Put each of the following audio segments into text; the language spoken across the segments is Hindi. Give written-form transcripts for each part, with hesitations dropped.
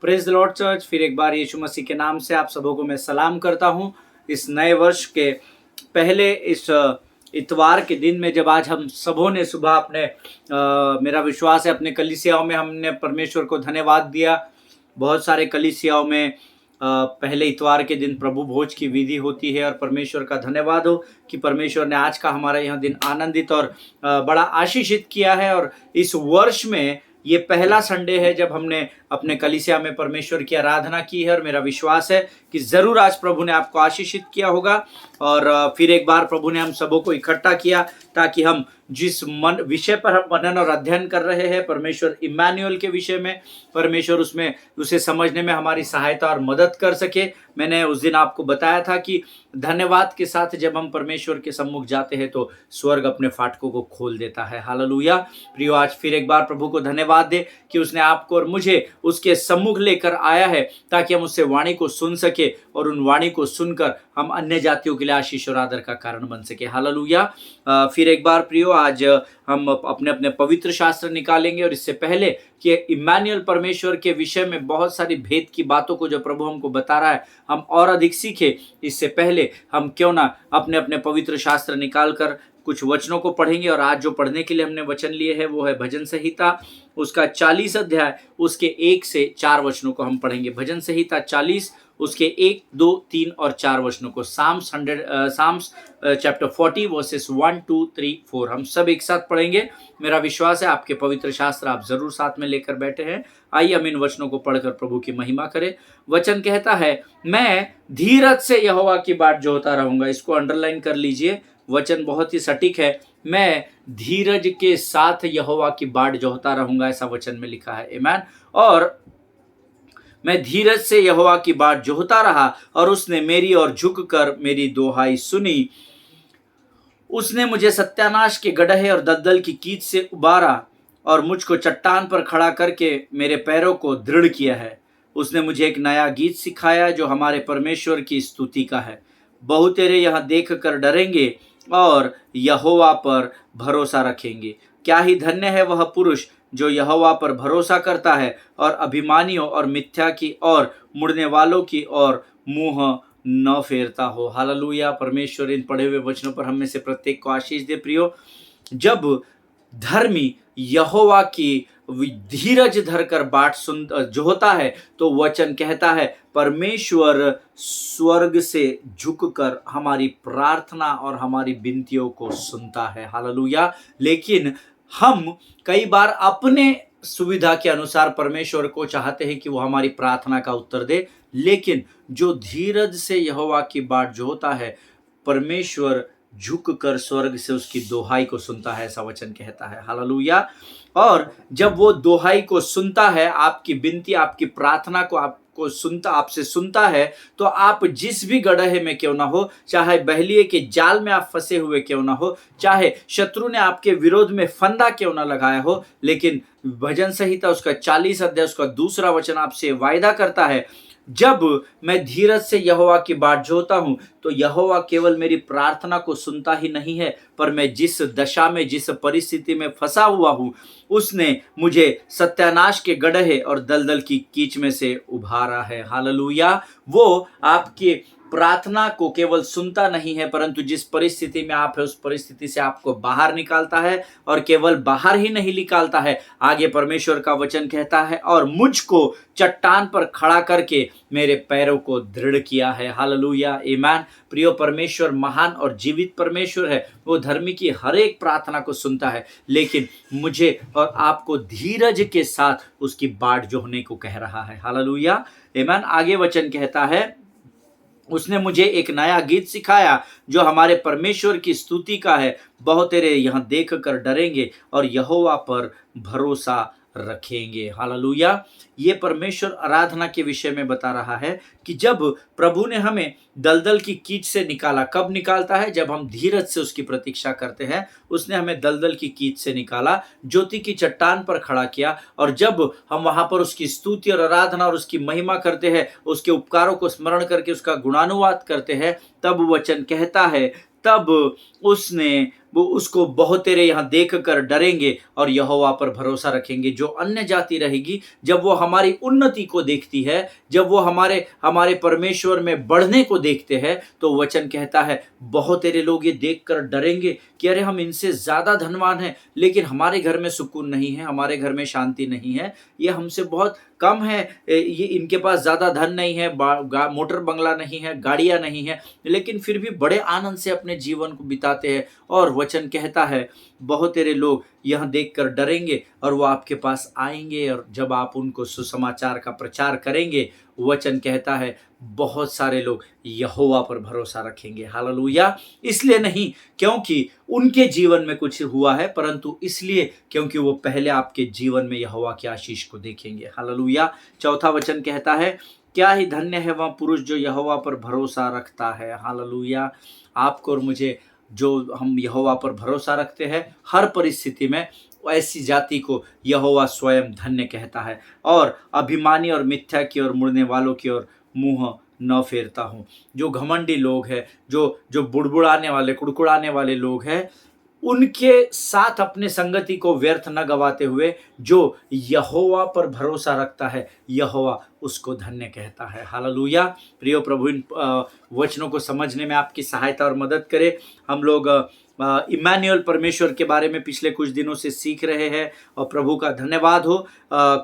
Praise the Lord church. फिर एक बार यीशु मसीह के नाम से आप सबों को मैं सलाम करता हूं। इस नए वर्ष के पहले इस इतवार के दिन में जब आज हम सबों ने सुबह अपने मेरा विश्वास है अपने कलीसियाओं में हमने परमेश्वर को धन्यवाद दिया। बहुत सारे कलीसियाओं में पहले इतवार के दिन प्रभु भोज की विधि होती है और परमेश्वर का धन्यवाद हो कि परमेश्वर ने आज का हमारा यह दिन आनंदित और बड़ा आशीषित किया है। और इस वर्ष में ये पहला संडे है जब हमने अपने कलीसिया में परमेश्वर की आराधना की है और मेरा विश्वास है कि ज़रूर आज प्रभु ने आपको आशीषित किया होगा। और फिर एक बार प्रभु ने हम सबों को इकट्ठा किया ताकि हम जिस विषय पर हम मनन और अध्ययन कर रहे हैं, परमेश्वर इम्मानुएल के विषय में, परमेश्वर उसमें उसे समझने में हमारी सहायता और मदद कर सके। मैंने उस दिन आपको बताया था कि धन्यवाद के साथ जब हम परमेश्वर के सम्मुख जाते हैं तो स्वर्ग अपने फाटकों को खोल देता है। हालेलुया। प्रियो, आज फिर एक बार प्रभु को धन्यवाद दे कि उसने आपको और मुझे उसके सम्मुख लेकर आया है ताकि हम उससे वाणी को सुन सके और उन वाणी को सुनकर हम अन्य जातियों के लिए आशीष और आदर का कारण बन सके। हालेलुया। फिर एक बार प्रियो, आज हम अपने अपने पवित्र शास्त्र निकालेंगे और इससे पहले कि इम्मानुएल परमेश्वर के विषय में बहुत सारी भेद की बातों को जो प्रभु हमको बता रहा है हम और अधिक सीखे, इससे पहले हम क्यों ना अपने अपने पवित्र शास्त्र निकाल कर कुछ वचनों को पढ़ेंगे। और आज जो पढ़ने के लिए हमने वचन लिए हैं वो है भजन संहिता उसका 40 अध्याय उसके 1 से 4 वचनों को हम पढ़ेंगे। भजन संहिता 40 उसके 1, 2, 3 और 4 वचनों को। साम्स चैप्टर 40 वर्सेस 1, 2, 3, 4 हम सब एक साथ पढ़ेंगे। मेरा विश्वास है आपके पवित्र शास्त्र आप जरूर साथ में लेकर बैठे हैं। आइए हम इन वचनों को पढ़कर प्रभु की महिमा करें। वचन कहता है, मैं धीरज से यहोवा की बाट जोहता रहूंगा। इसको अंडरलाइन कर लीजिए, वचन बहुत ही सटीक है। मैं धीरज के साथ यहोवा की बाट जोहता रहूंगा, ऐसा वचन में लिखा है। आमीन। और मैं धीरज से यहोवा की बाट जोहता रहा और उसने मेरी ओर झुककर मेरी दोहाई सुनी। उसने मुझे सत्यानाश के गड्ढे और दलदल की कीच से उबारा और मुझको चट्टान पर खड़ा करके मेरे पैरों को दृढ़ किया है। उसने मुझे एक नया गीत सिखाया जो हमारे परमेश्वर की स्तुति का है। बहुतेरे यह देख कर डरेंगे और यहोवा पर भरोसा रखेंगे। क्या ही धन्य है वह पुरुष जो यहोवा पर भरोसा करता है और अभिमानियों और मिथ्या की और मुड़ने वालों की और मुंह न फेरता हो। हालेलुया। परमेश्वर इन पढ़े हुए वचनों पर हम में से प्रत्येक को आशीष दे। प्रियो, जब धर्मी यहोवा की धीरज धरकर बाट जो होता है तो वचन कहता है परमेश्वर स्वर्ग से झुककर हमारी प्रार्थना और हमारी विनतियों को सुनता है। हालेलुया। लेकिन हम कई बार अपने सुविधा के अनुसार परमेश्वर को चाहते हैं कि वो हमारी प्रार्थना का उत्तर दे, लेकिन जो धीरज से यहोवा की बाट जो होता है परमेश्वर झुक कर स्वर्ग से उसकी दोहाई को सुनता है, ऐसा वचन कहता है। हालेलुया। और जब वो दोहाई को सुनता है, आपकी विनती आपकी प्रार्थना को आपको आपसे सुनता है, तो आप जिस भी गड्ढे में क्यों ना हो, चाहे बहलिए के जाल में आप फंसे हुए क्यों ना हो, चाहे शत्रु ने आपके विरोध में फंदा क्यों ना लगाया हो, लेकिन भजन संहिता उसका 40 अध्याय उसका 2 वचन आपसे वायदा करता है, जब मैं धीरज से यहोवा की बाट जोहता हूं तो यहोवा केवल मेरी प्रार्थना को सुनता ही नहीं है, पर मैं जिस दशा में जिस परिस्थिति में फंसा हुआ हूं उसने मुझे सत्यानाश के गड्ढे और दलदल की कीच में से उभारा है। हालेलुया। वो आपकी प्रार्थना को केवल सुनता नहीं है, परंतु जिस परिस्थिति में आप है उस परिस्थिति से आपको बाहर निकालता है। और केवल बाहर ही नहीं निकालता है, आगे परमेश्वर का वचन कहता है, और मुझको चट्टान पर खड़ा करके मेरे पैरों को दृढ़ किया है। हालेलुया। आमीन। प्रियो, परमेश्वर महान और जीवित परमेश्वर है। वो धर्मी की हर एक प्रार्थना को सुनता है, लेकिन मुझे और आपको धीरज के साथ उसकी बाट जोहने को कह रहा है। हालेलुया। आमीन। आगे वचन कहता है, उसने मुझे एक नया गीत सिखाया जो हमारे परमेश्वर की स्तुति का है। बहुतेरे यह देख कर डरेंगे और यहोवा पर भरोसा रखेंगे। हालेलुया। ये परमेश्वर आराधना के विषय में बता रहा है कि जब प्रभु ने हमें दलदल की कीच से निकाला, कब निकालता है? जब हम धीरज से उसकी प्रतीक्षा करते हैं। उसने हमें दलदल की कीच से निकाला, ज्योति की चट्टान पर खड़ा किया, और जब हम वहां पर उसकी स्तुति और आराधना और उसकी महिमा करते हैं, उसके उपकारों को स्मरण करके उसका गुणानुवाद करते हैं, तब वचन कहता है तब उसने वो उसको बहुत तेरे यहाँ देख कर डरेंगे और यहोवा पर भरोसा रखेंगे। जो अन्य जाति रहेगी, जब वो हमारी उन्नति को देखती है, जब वो हमारे हमारे परमेश्वर में बढ़ने को देखते हैं, तो वचन कहता है बहुत तेरे लोग ये देख कर डरेंगे कि अरे हम इनसे ज़्यादा धनवान हैं, लेकिन हमारे घर में सुकून नहीं है, हमारे घर में शांति नहीं है, ये हमसे बहुत कम है, ये इनके पास ज़्यादा धन नहीं है, मोटर बंगला नहीं है, गाड़ियाँ नहीं है, लेकिन फिर भी बड़े आनंद से अपने जीवन को बिताते हैं। और वचन कहता है बहुत तेरे लोग यह देखकर डरेंगे और वो आपके पास आएंगे, और जब आप उनको सुसमाचार का प्रचार करेंगे, वचन कहता है बहुत सारे लोग यहोवा पर भरोसा रखेंगे। हालेलुया। इसलिए नहीं क्योंकि उनके जीवन में कुछ हुआ है, परंतु इसलिए क्योंकि वो पहले आपके जीवन में यहोवा की आशीष को देखेंगे। हालेलुया। चौथा वचन कहता है क्या ही धन्य है वह पुरुष जो यहोवा पर भरोसा रखता है। हालेलुया। आपको और मुझे, जो हम यहोवा पर भरोसा रखते हैं हर परिस्थिति में, ऐसी जाति को यहोवा स्वयं धन्य कहता है। और अभिमानी और मिथ्या की ओर मुड़ने वालों की ओर मुंह न फेरता हूँ। जो घमंडी लोग हैं, जो जो बुड़बुड़ाने वाले, कुड़कुड़ाने वाले लोग हैं, उनके साथ अपने संगति को व्यर्थ न गवाते हुए जो यहोवा पर भरोसा रखता है, यहोवा उसको धन्य कहता है। हालेलुया। प्रियो, प्रभु इन वचनों को समझने में आपकी सहायता और मदद करे। हम लोग इम्मानुएल परमेश्वर के बारे में पिछले कुछ दिनों से सीख रहे हैं और प्रभु का धन्यवाद हो।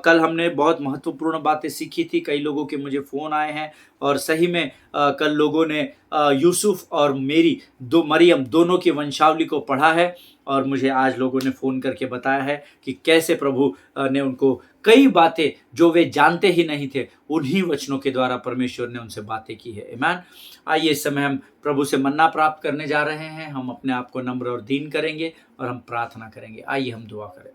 कल हमने बहुत महत्वपूर्ण बातें सीखी थी। कई लोगों के मुझे फ़ोन आए हैं और सही में कल लोगों ने यूसुफ और मरियम दोनों की वंशावली को पढ़ा है, और मुझे आज लोगों ने फ़ोन करके बताया है कि कैसे प्रभु ने उनको कई बातें जो वे जानते ही नहीं थे, उन्हीं वचनों के द्वारा परमेश्वर ने उनसे बातें की है। आमीन। आइए इस समय हम प्रभु से मन्ना प्राप्त करने जा रहे हैं। हम अपने आप को नम्र और दीन करेंगे और हम प्रार्थना करेंगे। आइए हम दुआ करें।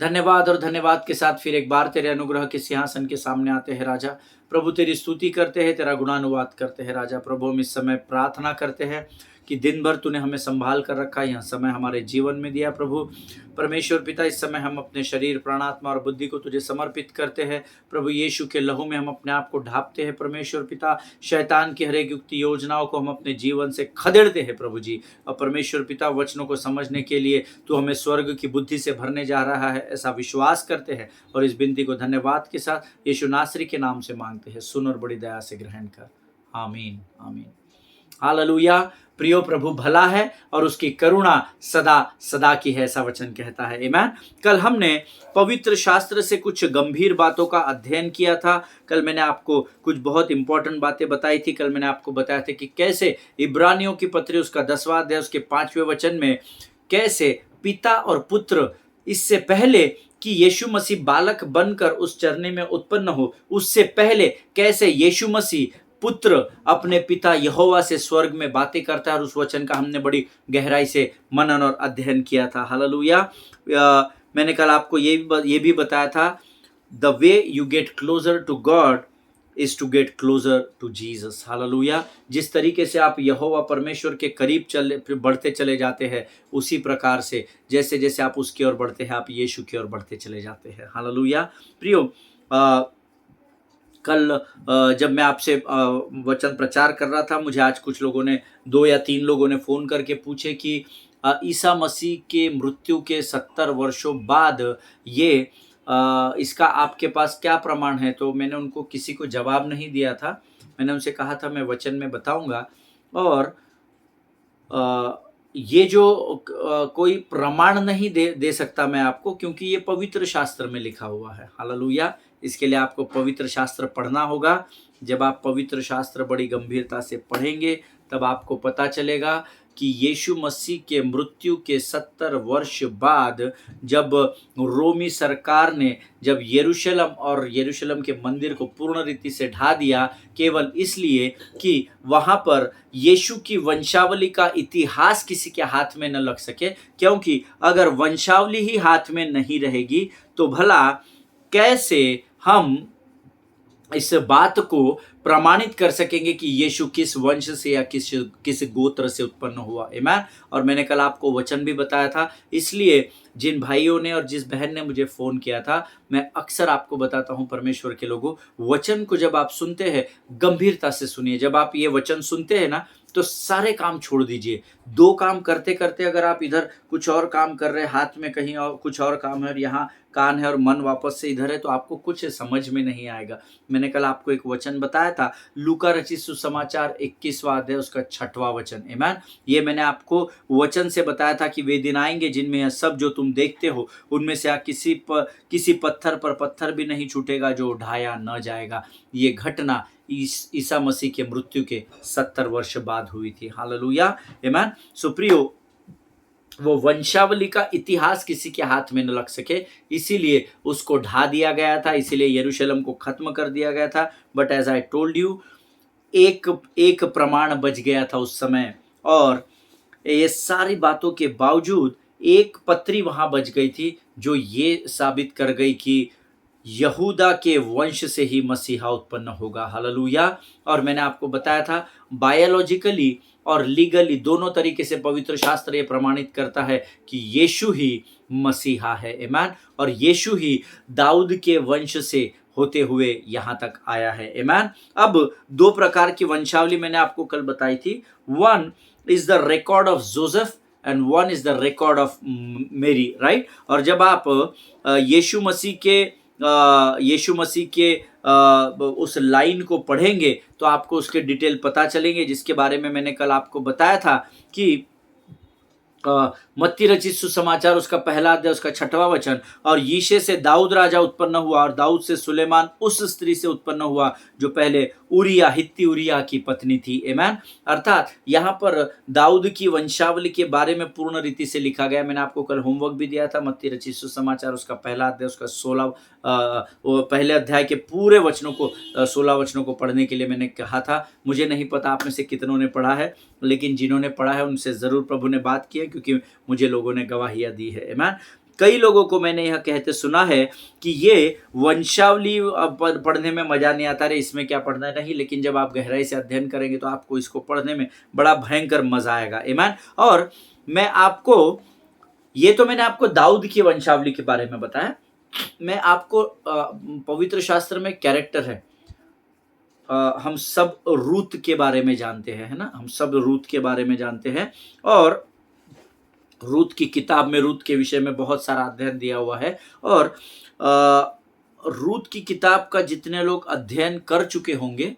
धन्यवाद और धन्यवाद के साथ फिर एक बार तेरे अनुग्रह के सिंहासन के सामने आते हैं राजा। प्रभु तेरी स्तुति करते हैं, तेरा गुणानुवाद करते हैं राजा। प्रभु हम इस समय प्रार्थना करते हैं कि दिन भर तूने हमें संभाल कर रखा, यह समय हमारे जीवन में दिया। प्रभु परमेश्वर पिता, इस समय हम अपने शरीर, प्राणात्मा और बुद्धि को तुझे समर्पित करते हैं। प्रभु यीशु के लहू में हम अपने आप को ढापते हैं। परमेश्वर पिता, शैतान की हर एक युक्ति योजनाओं को हम अपने जीवन से खदेड़ते हैं प्रभु जी। और परमेश्वर पिता, वचनों को समझने के लिए तू हमें स्वर्ग की बुद्धि से भरने जा रहा है, ऐसा विश्वास करते हैं। और इस विनती को धन्यवाद के साथ यीशु नासरी के नाम से मांगते हैं। सुन और बड़ी दया से ग्रहण कर। आमीन, आमीन। हालेलुया। प्रियो, प्रभु भला है और उसकी करुणा सदा सदा की है, ऐसा वचन कहता है। आमीन। कल हमने पवित्र शास्त्र से कुछ गंभीर बातों का अध्ययन किया था। कल मैंने आपको कुछ बहुत इंपॉर्टेंट बातें बताई थी। कल मैंने आपको बताया था कि कैसे इब्रानियों की पत्री उसका 10वां अध्याय उसके 5वें वचन में कैसे पिता और पुत्र, इससे पहले कि यीशु मसीह बालक बनकर उस चरनी में उत्पन्न हो, उससे पहले कैसे यीशु मसीह पुत्र अपने पिता यहोवा से स्वर्ग में बातें करता है। और उस वचन का हमने बड़ी गहराई से मनन और अध्ययन किया था। हालेलुया। मैंने कल आपको ये भी बताया था, the way you get closer to God is to get closer to Jesus. Hallelujah. जिस तरीके से आप यहोवा परमेश्वर के करीब बढ़ते चले जाते हैं, उसी प्रकार से जैसे जैसे आप उसकी ओर बढ़ते हैं, आप यीशु की ओर बढ़ते चले जाते हैं। हालेलुया। प्रियो, कल जब मैं आपसे वचन प्रचार कर रहा था, मुझे आज कुछ लोगों ने, 2 या 3 लोगों ने फ़ोन करके पूछे कि ईसा मसीह के मृत्यु के 70 वर्षों बाद ये इसका आपके पास क्या प्रमाण है। तो मैंने उनको किसी को जवाब नहीं दिया था। मैंने उनसे कहा था मैं वचन में बताऊंगा, और ये जो कोई प्रमाण नहीं दे सकता मैं आपको, क्योंकि ये पवित्र शास्त्र में लिखा हुआ है। हालेलुया। इसके लिए आपको पवित्र शास्त्र पढ़ना होगा। जब आप पवित्र शास्त्र बड़ी गंभीरता से पढ़ेंगे, तब आपको पता चलेगा कि यीशु मसीह के मृत्यु के 70 वर्ष बाद जब रोमी सरकार ने जब यरूशलेम के मंदिर को पूर्ण रीति से ढा दिया, केवल इसलिए कि वहाँ पर यीशु की वंशावली का इतिहास किसी के हाथ में न लग सके। क्योंकि अगर वंशावली ही हाथ में नहीं रहेगी, तो भला कैसे हम इस बात को प्रमाणित कर सकेंगे कि यीशु किस वंश से या किस गोत्र से उत्पन्न हुआ। आमीन। और मैंने कल आपको वचन भी बताया था। इसलिए जिन भाइयों ने और जिस बहन ने मुझे फ़ोन किया था, मैं अक्सर आपको बताता हूँ, परमेश्वर के लोगों, वचन को जब आप सुनते हैं, गंभीरता से सुनिए। जब आप ये वचन सुनते हैं ना, तो सारे काम छोड़ दीजिए। 2 काम करते-करते अगर आप इधर कुछ और काम कर रहे हैं, हाथ में कहीं और कुछ और काम है और यहाँ कान है और मन वापस से इधर है, तो आपको कुछ समझ में नहीं आएगा। मैंने कल आपको एक वचन बताया था, लूका रचित सुसमाचार 21वां अध्याय उसका 6वां वचन। आमीन। ये मैंने आपको वचन से बताया था कि वे दिन आएँगे जिनमें यह सब जो तुम देखते हो, उनमें से किसी पत्थर पर पत्थर भी नहीं छूटेगा जो ढाया न जाएगा। ये घटना ईसा मसीह के मृत्यु के 70 वर्ष बाद हुई थी। हालेलुया। आमीन। सो प्रियो, वो वंशावली का इतिहास किसी के हाथ में न लग सके, इसीलिए उसको ढा दिया गया था, इसीलिए यरूशलेम को खत्म कर दिया गया था। But as I told you, एक प्रमाण बच गया था उस समय, और ये सारी बातों के बावजूद एक पत्री वहां बच गई थी जो ये साबित कर गई कि यहूदा के वंश से ही मसीहा उत्पन्न होगा। हालेलुया। और मैंने आपको बताया था, बायोलॉजिकली और लीगली दोनों तरीके से पवित्र शास्त्र ये प्रमाणित करता है कि यीशु ही मसीहा है। आमीन। और यीशु ही दाऊद के वंश से होते हुए यहाँ तक आया है। आमीन। अब 2 प्रकार की वंशावली मैंने आपको कल बताई थी। One is the record of Joseph and one is the record of मेरी, राइट। और जब आप यीशु मसीह के उस लाइन को पढ़ेंगे तो आपको उसके डिटेल पता चलेंगे, जिसके बारे में मैंने कल आपको बताया था कि मत्ती रचित सुसमाचार उसका 1 अध्याय उसका 6वां वचन, और यीशे से दाऊद राजा उत्पन्न हुआ और दाऊद से सुलेमान उस स्त्री से उत्पन्न हुआ जो पहले हित्ती उरिया की पत्नी थी। आमीन। अर्थात यहाँ पर दाऊद की वंशावली के बारे में पूर्ण रीति से लिखा गया। मैंने आपको कल होमवर्क भी दिया था, मत्ती रचित सुसमाचार उसका 1 अध्याय उसका 16 पहले अध्याय के पूरे वचनों को 16 वचनों को पढ़ने के लिए मैंने कहा था। मुझे नहीं पता आप में से कितनों ने पढ़ा है, लेकिन जिन्होंने पढ़ा है उनसे जरूर प्रभु ने बात की है, क्योंकि मुझे लोगों ने गवाहियां दी है। आमीन। कई लोगों को मैंने यह कहते सुना है कि ये वंशावली पढ़ने में मजा नहीं आता, रे इसमें क्या पढ़ना है, नहीं, लेकिन जब आप गहराई से अध्ययन करेंगे तो आपको इसको पढ़ने में बड़ा भयंकर मजा आएगा। आमीन। और मैं आपको, ये तो मैंने आपको दाऊद की वंशावली के बारे में बताया, मैं आपको पवित्र शास्त्र में कैरेक्टर है, हम सब रूत के बारे में जानते हैं, है ना, हम सब रूत के बारे में जानते हैं। और रूत की किताब में रूत के विषय में बहुत सारा अध्ययन दिया हुआ है, और रूत की किताब का जितने लोग अध्ययन कर चुके होंगे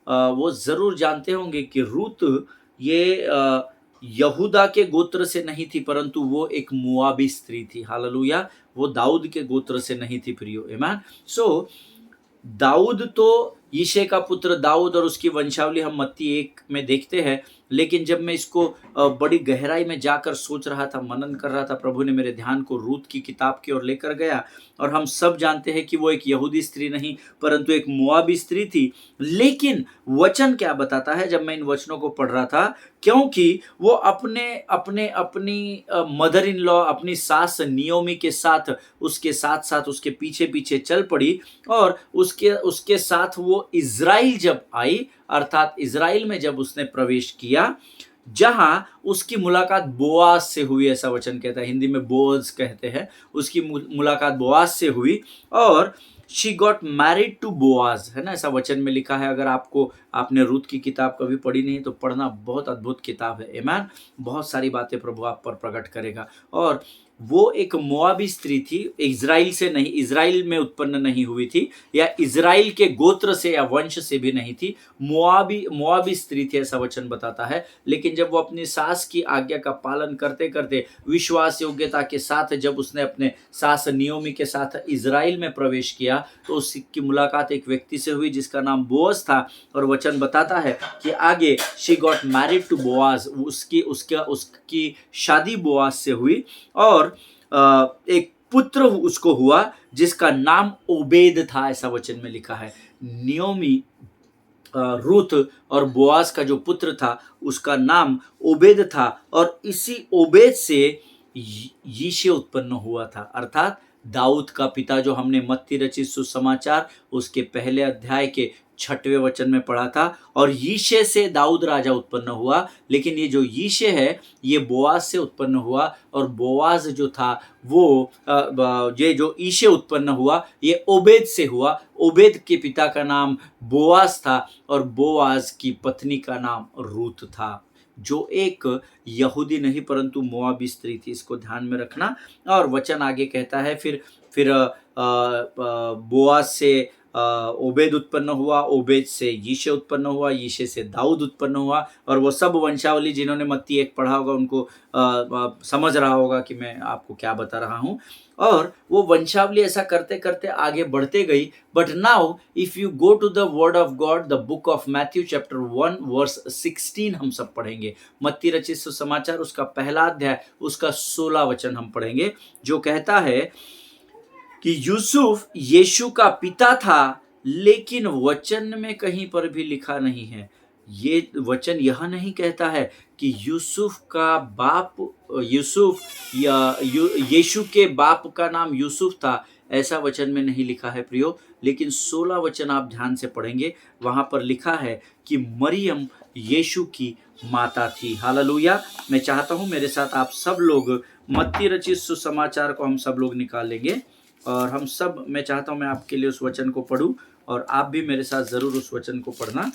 वो जरूर जानते होंगे कि रूत ये यहूदा के गोत्र से नहीं थी, परंतु वो एक मोआबी स्त्री थी। हालेलुया। वो दाऊद के गोत्र से नहीं थी प्रियो। आमीन। सो दाऊद तो यिशै का पुत्र दाऊद, और उसकी वंशावली हम मत्ती 1 में देखते हैं। लेकिन जब मैं इसको बड़ी गहराई में जाकर सोच रहा था, मनन कर रहा था, प्रभु ने मेरे ध्यान को रूत की किताब की ओर लेकर गया, और हम सब जानते हैं कि वो एक यहूदी स्त्री नहीं परंतु एक मोआबी स्त्री थी। लेकिन वचन क्या बताता है जब मैं इन वचनों को पढ़ रहा था, क्योंकि वो अपनी मदर इन लॉ, अपनी सास नियोमी के साथ उसके पीछे पीछे चल पड़ी, और उसके साथ वो इज़राइल जब आई, अर्थात इज़राइल में जब उसने प्रवेश किया, जहां उसकी मुलाकात बोआज से हुई, ऐसा वचन कहता है, हिंदी में बोअज कहते हैं, उसकी मुलाकात बोआज से हुई, और she got married to Boaz, है ना, ऐसा वचन में लिखा है। अगर आपने रूत की किताब कभी पढ़ी नहीं तो पढ़ना, बहुत अद्भुत किताब है। आमीन। बहुत सारी बातें प्रभु आप पर प्रकट करेगा। और वो एक मोआबी स्त्री थी, इज़राइल से नहीं, इज़राइल में उत्पन्न नहीं हुई थी, या इज़राइल के गोत्र से या वंश से भी नहीं थी, मोआबी स्त्री थी, ऐसा वचन बताता है। लेकिन जब वो अपनी सास की आज्ञा का पालन करते करते विश्वास योग्यता के साथ जब उसने अपने सास नियोमी के साथ इज़राइल में प्रवेश किया, तो उसकी मुलाकात एक व्यक्ति से हुई जिसका नाम बोअज था, और वचन बताता है कि आगे she got married to Boaz, उसकी शादी बोआज से हुई, और एक पुत्र उसको हुआ जिसका नाम ओबेद था, ऐसा वचन में लिखा है। नियोमी रूत और बोआज का जो पुत्र था उसका नाम ओबेद था, और इसी ओबेद से यिशै उत्पन्न हुआ था, अर्थात दाऊद का पिता, जो हमने मत्ती रचित सुसमाचार उसके 1 अध्याय के 6वें वचन में पढ़ा था। और यीशे से दाऊद राजा उत्पन्न हुआ, लेकिन ये जो यीशे है ये बोआज से उत्पन्न हुआ, और बोआज जो था वो ये जो यीशे उत्पन्न हुआ ये ओबेद से हुआ। ओबेद के पिता का नाम बोआज था और बोआज की पत्नी का नाम रूत था, जो एक यहूदी नहीं परंतु मोआबी स्त्री थी। इसको ध्यान में रखना। और वचन आगे कहता है, फिर बोआज से ओबेद उत्पन्न हुआ, ओबेद से यीशे उत्पन्न हुआ, यीशे से दाऊद उत्पन्न हुआ। और वो सब वंशावली जिन्होंने मत्ती 1 पढ़ा होगा उनको समझ रहा होगा कि मैं आपको क्या बता रहा हूँ। और वो वंशावली ऐसा करते करते आगे बढ़ते गई। But now if you go to the word of God, the book of Matthew chapter 1 verse 16 हम सब पढ़ेंगे। मत्ती रचित सुसमाचार उसका पहला अध्याय उसका 16 वचन हम पढ़ेंगे, जो कहता है कि यूसुफ यीशु का पिता था, लेकिन वचन में कहीं पर भी लिखा नहीं है। ये वचन यह नहीं कहता है कि यूसुफ का बाप यूसुफ या यीशु के बाप का नाम यूसुफ था, ऐसा वचन में नहीं लिखा है प्रियो। लेकिन 16 वचन आप ध्यान से पढ़ेंगे, वहां पर लिखा है कि मरियम यीशु की माता थी। हालेलुया। मैं चाहता हूं मेरे साथ आप सब लोग मत्ती रचित सुसमाचार को हम सब लोग निकाल लेंगे, और हम सब, मैं चाहता हूं मैं आपके लिए उस वचन को पढूं और आप भी मेरे साथ जरूर उस वचन को पढ़ना।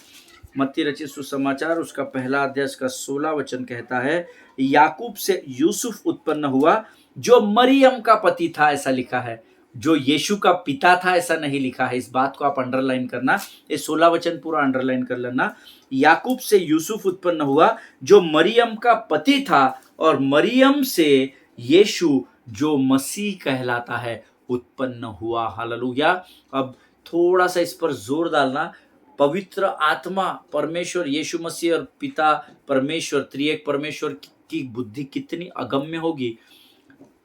मत्ती रचित सुसमाचार उसका पहला अध्याय का 16 वचन कहता है, याकूब से यूसुफ उत्पन्न हुआ जो मरियम का पति था, ऐसा लिखा है। जो यीशु का पिता था ऐसा नहीं लिखा है। इस बात को आप अंडरलाइन करना, ये 16 वचन पूरा अंडरलाइन कर लेना। याकूब से यूसुफ उत्पन्न हुआ जो मरियम का पति था, और मरियम से यीशु जो मसीह कहलाता है उत्पन्न हुआ। हालेलुया। अब थोड़ा सा इस पर जोर डालना। पवित्र आत्मा परमेश्वर यीशु मसीह और पिता परमेश्वर, त्रिएक परमेश्वर की बुद्धि कितनी अगम्य होगी।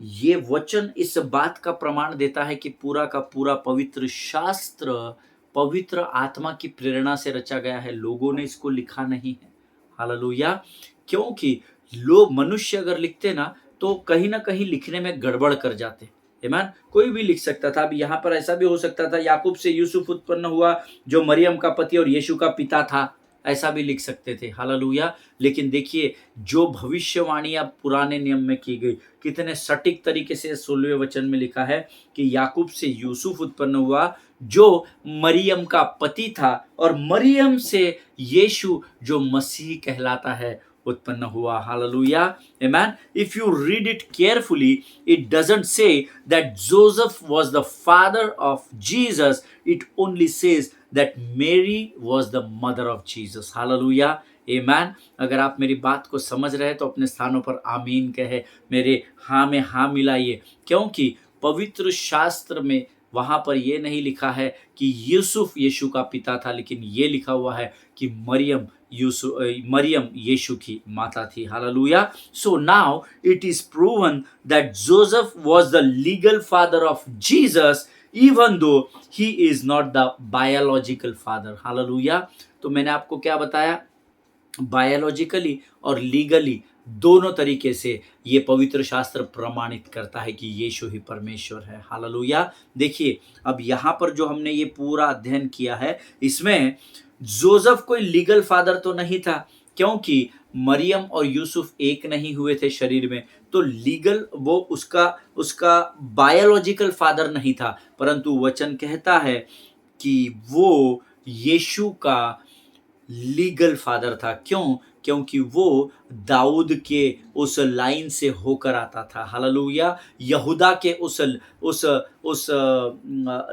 ये वचन इस बात का प्रमाण देता है कि पूरा का पूरा पवित्र शास्त्र पवित्र आत्मा की प्रेरणा से रचा गया है, लोगों ने इसको लिखा नहीं है। हालेलुया। क्योंकि लोग, मनुष्य अगर लिखते ना तो कहीं ना कहीं लिखने में गड़बड़ कर जाते। आमीन। कोई भी लिख सकता था। अब यहाँ पर ऐसा भी हो सकता था, याकूब से यूसुफ उत्पन्न हुआ जो मरियम का पति और यीशु का पिता था, ऐसा भी लिख सकते थे। हालेलुया। लेकिन देखिए, जो भविष्यवाणियां पुराने नियम में की गई, कितने सटीक तरीके से 16वें वचन में लिखा है कि याकूब से यूसुफ उत्पन्न हुआ जो मरियम का पति था, और मरियम से यीशु जो मसीह कहलाता है उत्पन्न हुआ। Hallelujah. Amen. If you read it carefully, it doesn't say that Joseph was the father of Jesus. It only says that Mary was the mother of Jesus. Hallelujah. Amen. अगर आप मेरी बात को समझ रहे हैं तो अपने स्थानों पर आमीन कहे, मेरे हाँ में हाँ मिलाइए। क्योंकि पवित्र शास्त्र में वहां पर यह नहीं लिखा है कि यूसुफ यीशु का पिता था, लेकिन ये लिखा हुआ है कि मरियम यीशु की माता थी। Hallelujah. So now it is proven that Joseph was the legal father of Jesus, even though he is not the biological father. Hallelujah. तो मैंने आपको क्या बताया, बायोलॉजिकली और लीगली दोनों तरीके से ये पवित्र शास्त्र प्रमाणित करता है कि यीशु ही परमेश्वर है। हालेलुया। देखिए, अब यहाँ पर जो हमने ये पूरा अध्ययन किया है, इसमें जोसेफ कोई लीगल फादर तो नहीं था, क्योंकि मरियम और यूसुफ एक नहीं हुए थे शरीर में, तो लीगल वो उसका बायोलॉजिकल फादर नहीं था। परंतु वचन कहता है कि वो यीशु का लीगल फादर था। क्यों? क्योंकि वो दाऊद के उस लाइन से होकर आता था। हालेलुया। यहूदा के उस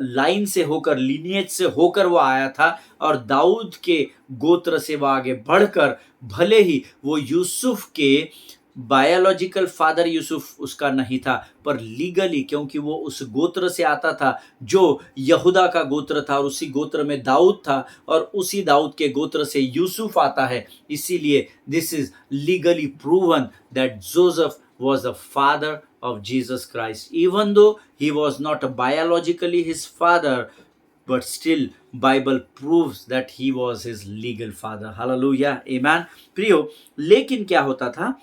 लाइन से होकर, लीनिएज से होकर वो आया था, और दाऊद के गोत्र से वो आगे बढ़कर, भले ही वो यूसुफ के बायोलॉजिकल फादर यूसुफ उसका नहीं था, पर लीगली, क्योंकि वो उस गोत्र से आता था जो यहूदा का गोत्र था, और उसी गोत्र में दाऊद था, और उसी दाऊद के गोत्र से यूसुफ आता है। इसीलिए this is legally proven that Joseph was the father of Jesus Christ, even though he was not biologically his father, but still Bible proves that he was his legal father. Hallelujah. Amen. प्रियो, लेकिन क्या होता था,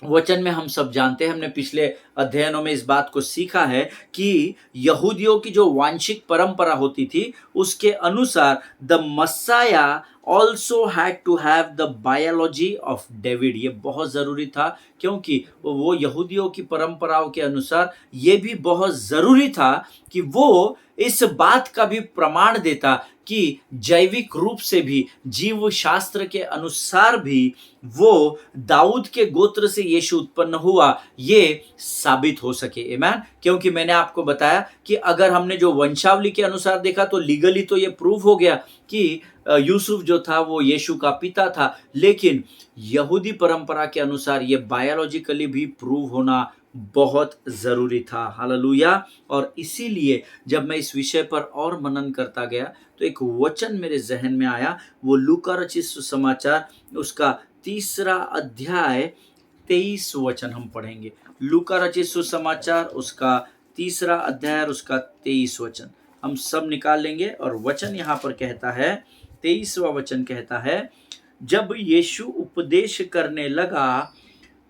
वचन में हम सब जानते हैं, हमने पिछले अध्ययनों में इस बात को सीखा है कि यहूदियों की जो वांशिक परंपरा होती थी उसके अनुसार the Messiah also had to have the biology of David. ये बहुत ज़रूरी था क्योंकि वो यहूदियों की परंपराओं के अनुसार ये भी बहुत ज़रूरी था कि वो इस बात का भी प्रमाण देता कि जैविक रूप से भी, जीव शास्त्र के अनुसार भी वो दाऊद के गोत्र से यीशु उत्पन्न हुआ, ये साबित हो सके। आमीन। क्योंकि मैंने आपको बताया कि अगर हमने जो वंशावली के अनुसार देखा तो लीगली तो ये प्रूव हो गया कि यूसुफ जो था वो यीशु का पिता था, लेकिन यहूदी परंपरा के अनुसार ये बायोलॉजिकली भी प्रूव होना बहुत ज़रूरी था। हालेलुया। और इसीलिए जब मैं इस विषय पर और मनन करता गया तो एक वचन मेरे जहन में आया, वो लूका रचित सुसमाचार उसका 3 अध्याय 23 वचन हम पढ़ेंगे। लूका रचित सुसमाचार उसका 3 अध्याय और उसका 23 वचन हम सब निकाल लेंगे। और वचन यहाँ पर कहता है, 23वां वचन कहता है, जब यीशु उपदेश करने लगा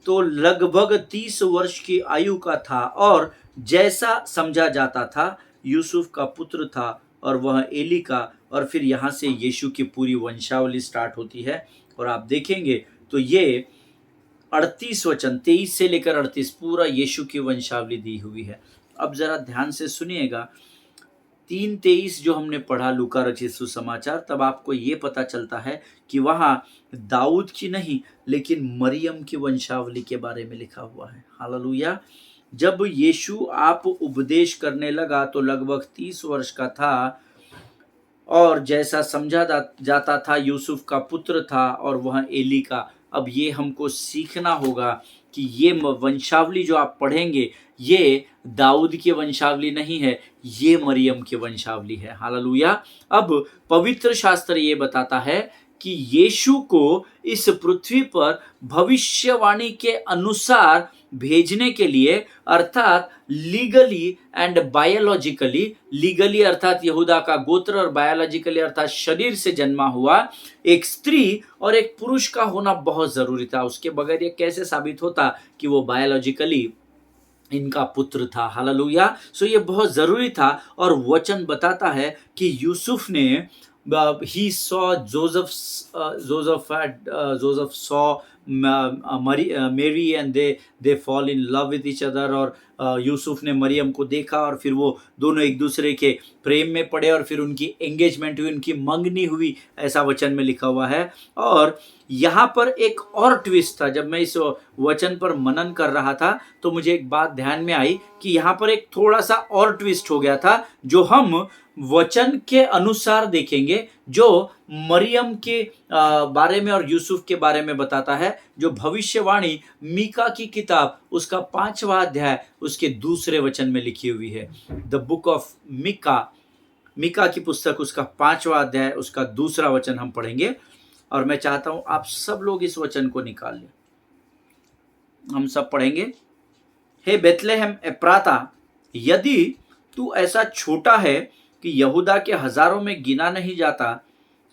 तो लगभग 30 वर्ष की आयु का था और जैसा समझा जाता था यूसुफ का पुत्र था और वह एली का। और फिर यहाँ से यीशु की पूरी वंशावली स्टार्ट होती है और आप देखेंगे तो ये 38 वचन 23 से लेकर 38 पूरा यीशु की वंशावली दी हुई है। अब जरा ध्यान से सुनिएगा, 3:23 जो हमने पढ़ा लूका रचित सुसमाचार, तब आपको ये पता चलता है कि वहाँ दाऊद की नहीं लेकिन मरियम की वंशावली के बारे में लिखा हुआ है। हालेलुया। जब यीशु आप उपदेश करने लगा तो लगभग 30 वर्ष का था और जैसा समझा जाता था यूसुफ का पुत्र था और वह एली का। अब ये हमको सीखना होगा कि ये वंशावली जो आप पढ़ेंगे ये दाऊद की वंशावली नहीं है, ये मरियम की वंशावली है। हालेलुया। अब पवित्र शास्त्र ये बताता है कि यीशु को इस पृथ्वी पर भविष्यवाणी के अनुसार भेजने के लिए, अर्थात लीगली एंड बायोलॉजिकली, लीगली अर्थात यहूदा का गोत्र और बायोलॉजिकली अर्थात शरीर से जन्मा हुआ एक स्त्री और एक पुरुष का होना बहुत जरूरी था। उसके बगैर ये कैसे साबित होता कि वो बायोलॉजिकली इनका पुत्र था। हालेलुया। सो ये बहुत जरूरी था और वचन बताता है कि यूसुफ ने he saw Joseph saw Mary and they fall in love with each other। और यूसुफ ने मरियम को देखा और फिर वो दोनों एक दूसरे के प्रेम में पड़े और फिर उनकी एंगेजमेंट हुई, उनकी मंगनी हुई, ऐसा वचन में लिखा हुआ है। और यहाँ पर एक और ट्विस्ट था। जब मैं इस वचन पर मनन कर रहा था तो मुझे एक बात ध्यान में आई कि यहाँ पर एक थोड़ा सा और ट्विस्ट हो गया था जो हम वचन के अनुसार देखेंगे, जो मरियम के बारे में और यूसुफ के बारे में बताता है, जो भविष्यवाणी मीका की किताब उसका 5वां अध्याय उसके 2 वचन में लिखी हुई है। द बुक ऑफ मीका की पुस्तक उसका 5वां अध्याय उसका 2 वचन हम पढ़ेंगे और मैं चाहता हूं आप सब लोग इस वचन को निकाल लें। हम सब पढ़ेंगे। हे बेथलेहम एप्राता, यदि तू ऐसा छोटा है कि यहूदा के हजारों में गिना नहीं जाता,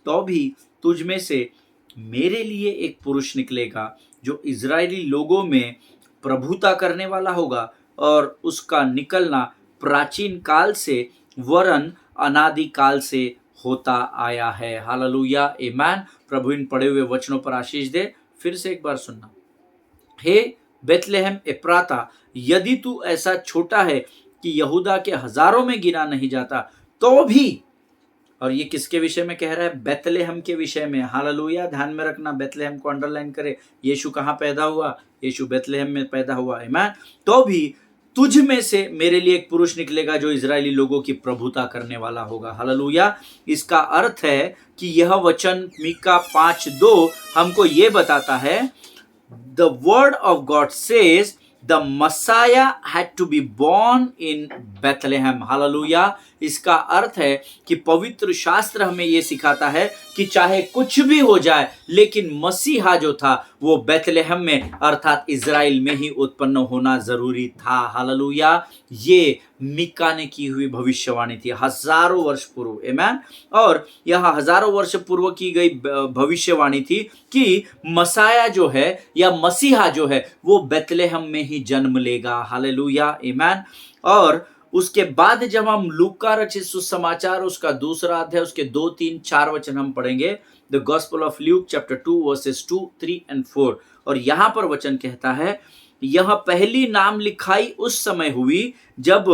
तो भी तुझ में से मेरे लिए एक पुरुष निकलेगा जो इजरायली लोगों में प्रभुता करने वाला होगा और उसका निकलना प्राचीन काल से वरन अनादि काल से होता आया है। हालेलुया, आमीन। प्रभु इन पढ़े हुए वचनों पर आशीष दे। फिर से एक बार सुनना। हे बेथलेहम एप्राता, यदि तू ऐसा छोटा है कि यहूदा के हजारों में गिना नहीं जाता, तो भी, और ये किसके विषय में कह रहा है? बेथलेहम के विषय में। हालेलुया। ध्यान में रखना, बेथलेहम को अंडरलाइन करे। यीशु कहाँ पैदा हुआ? यीशु बेथलेहम में पैदा हुआ। आमीन। तो भी तुझ में से मेरे लिए एक पुरुष निकलेगा जो इजरायली लोगों की प्रभुता करने वाला होगा। हालेलुया। इसका अर्थ है कि यह वचन मीका 5:2 हमको ये बताता है, the word of God says the Messiah had to be born in Bethlehem। Hallelujah. इसका अर्थ है कि पवित्र शास्त्र हमें ये सिखाता है कि चाहे कुछ भी हो जाए, लेकिन मसीहा जो था वो बैतलहम में अर्थात इज़राइल में ही उत्पन्न होना जरूरी था। हालेलुया। ये मीका ने की हुई भविष्यवाणी थी हजारों वर्ष पूर्व। आमीन। और यह हजारों वर्ष पूर्व की गई भविष्यवाणी थी कि मसाया जो है या मसीहा जो है वो बैतलहम में ही जन्म लेगा। हालेलुया। आमीन। और उसके बाद जब हम लूका रचित सुसमाचार उसका दूसरा अध्याय उसके 2, 3, 4 वचन हम पढ़ेंगे, the gospel of Luke chapter 2 versus 2, 3 and 4, और यहां पर वचन कहता है, यह पहली नाम लिखाई उस समय हुई जब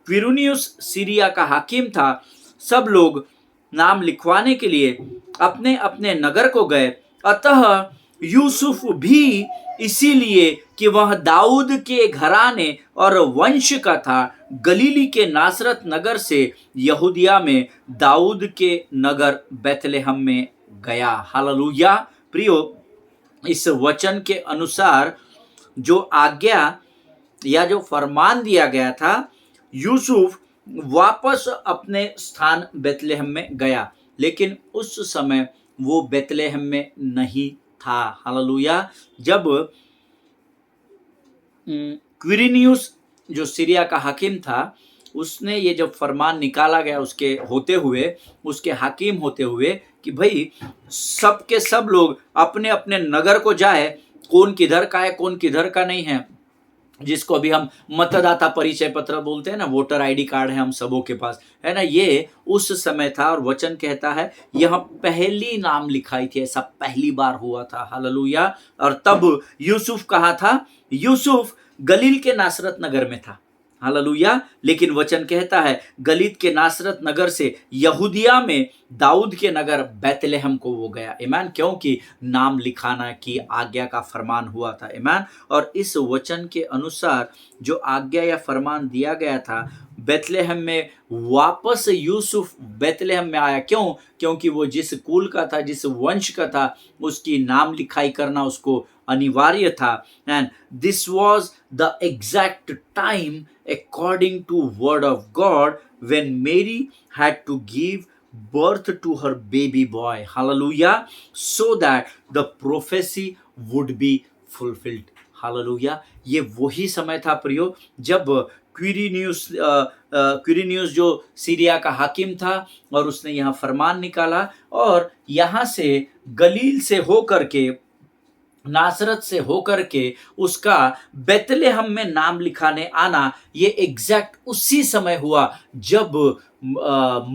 क्विरिनियुस सीरिया का हाकिम था। सब लोग नाम लिखवाने के लिए अपने अपने नगर को गए। अतः यूसुफ भी इसीलिए कि वह दाऊद के घराने और वंश का था, गलीली के नासरत नगर से यहूदिया में दाऊद के नगर बैतलहम में गया। हालेलुया। प्रियो, इस वचन के अनुसार जो आज्ञा या जो फरमान दिया गया था, यूसुफ वापस अपने स्थान बैतलहम में गया, लेकिन उस समय वो बैतलहम में नहीं था। हालेलुया। जब क्विरिनियुस जो सीरिया का हाकिम था, उसने ये जब फरमान निकाला गया उसके होते हुए, उसके हाकिम होते हुए कि भाई सब के सब लोग अपने अपने नगर को जाए, कौन किधर का है कौन किधर का नहीं है, जिसको अभी हम मतदाता परिचय पत्र बोलते हैं ना, वोटर आईडी कार्ड है हम सबों के पास, है ना, ये उस समय था। और वचन कहता है यह पहली नाम लिखाई थी, ऐसा पहली बार हुआ था। हालेलुया। और तब यूसुफ कहा था, यूसुफ गलील के नासरत नगर में था। हालेलुया। लेकिन वचन कहता है गलील के नासरत नगर से यहूदिया में दाऊद के नगर बैतलहम को वो गया। ईमान। क्योंकि नाम लिखाना की आज्ञा का फरमान हुआ था। ईमान। और इस वचन के अनुसार जो आज्ञा या फरमान दिया गया था, बैतलहम में वापस यूसुफ बैतलहम में आया। क्यों? क्योंकि वो जिस कुल का था, जिस वंश का था, उसकी नाम लिखाई करना उसको अनिवार्य था। And this was the exact time according to word of God when Mary had to give birth to her baby boy. Hallelujah. So that the prophecy would be fulfilled. Hallelujah. ये वही समय था प्रियो जब क्विरिनियुस जो सीरिया का हाकिम था और उसने यहाँ फरमान निकाला, और यहाँ से गलील से होकर के, नासरत से होकर के उसका बैतलहम में नाम लिखाने आना, ये एग्जैक्ट उसी समय हुआ जब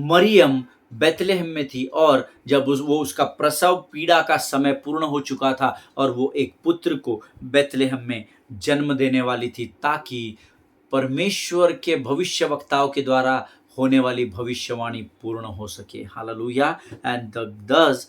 मरियम बैतलहम में थी और जब वो उसका प्रसव पीड़ा का समय पूर्ण हो चुका था और वो एक पुत्र को बैतलहम में जन्म देने वाली थी, ताकि परमेश्वर के भविष्यवक्ताओं के द्वारा होने वाली भविष्यवाणी पूर्ण हो सके। Hallelujah. And thus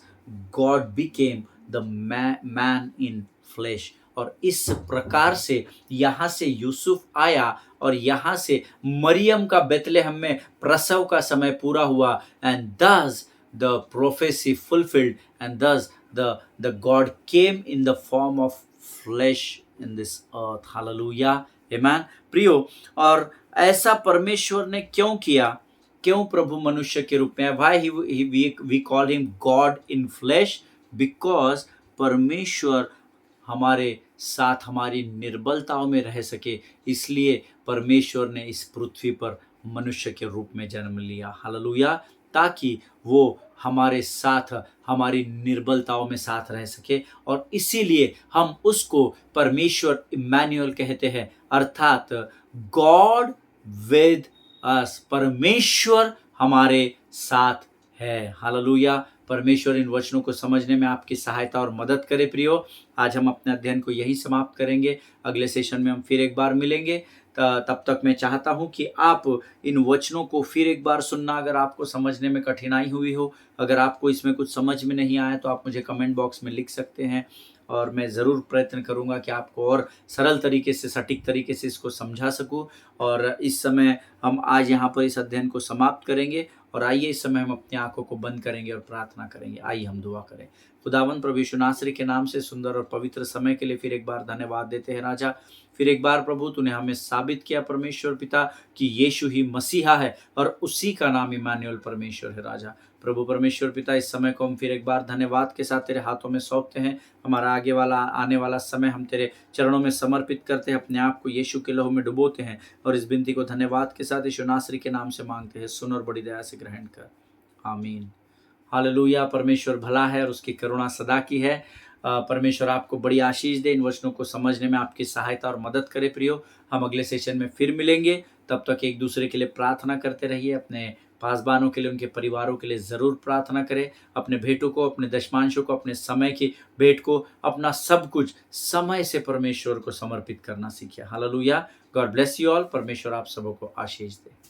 God became the man in flesh. और इस प्रकार से यहाँ से यूसुफ आया और यहाँ से मरियम का बैतलहम में प्रसव का समय पूरा हुआ। And thus the prophecy fulfilled and thus the God came in the form of flesh in this earth. Hallelujah. Amen. प्रियो, और ऐसा परमेश्वर ने क्यों किया? क्यों प्रभु मनुष्य के रूप में? Why we call him God in flesh? Because परमेश्वर हमारे साथ हमारी निर्बलताओं में रह सके, इसलिए परमेश्वर ने इस पृथ्वी पर मनुष्य के रूप में जन्म लिया। हालेलुया। ताकि वो हमारे साथ हमारी निर्बलताओं में साथ रह सके, और इसीलिए हम उसको परमेश्वर इम्मानुएल कहते हैं, अर्थात गॉड विद अस, परमेश्वर हमारे साथ है। हालेलुया। परमेश्वर इन वचनों को समझने में आपकी सहायता और मदद करे। प्रियो, आज हम अपने अध्ययन को यही समाप्त करेंगे। अगले सेशन में हम फिर एक बार मिलेंगे। तब तक मैं चाहता हूं कि आप इन वचनों को फिर एक बार सुनना। अगर आपको समझने में कठिनाई हुई हो, अगर आपको इसमें कुछ समझ में नहीं आया, तो आप मुझे कमेंट बॉक्स में लिख सकते हैं और मैं ज़रूर प्रयत्न करूंगा कि आपको और सरल तरीके से, सटीक तरीके से इसको समझा सकूं। और इस समय हम आज यहाँ पर इस अध्ययन को समाप्त करेंगे, और आइए इस समय हम अपनी आंखों को बंद करेंगे और प्रार्थना करेंगे। आइए हम दुआ करें। खुदावन प्रभु यीशु नासरी के नाम से सुंदर और पवित्र समय के लिए फिर एक बार धन्यवाद देते हैं राजा। फिर एक बार प्रभु तूने हमें साबित किया परमेश्वर पिता कि यीशु ही मसीहा है और उसी का नाम इमानुएल परमेश्वर है राजा। प्रभु परमेश्वर पिता, इस समय को हम फिर एक बार धन्यवाद के साथ तेरे हाथों में सौंपते हैं। हमारा आने वाला समय हम तेरे चरणों में समर्पित करते हैं, अपने आप को यीशु के लहू में डुबोते हैं और इस विनती को धन्यवाद के साथ यीशु नासरी के नाम से मांगते हैं। सुन और बड़ी दया से ग्रहण कर, आमीन। हालेलुया। परमेश्वर भला है और उसकी करुणा सदा की है। परमेश्वर आपको बड़ी आशीष दे, इन वचनों को समझने में आपकी सहायता और मदद करे। प्रियो, हम अगले सेशन में फिर मिलेंगे। तब तक एक दूसरे के लिए प्रार्थना करते रहिए। अपने पासबानों के लिए, उनके परिवारों के लिए ज़रूर प्रार्थना करें। अपने भेंटों को, अपने दशमांशों को, अपने समय की भेंट को, अपना सब कुछ समय से परमेश्वर को समर्पित करना सीखिए। Hallelujah. God bless you all. परमेश्वर आप सबों को आशीष दे।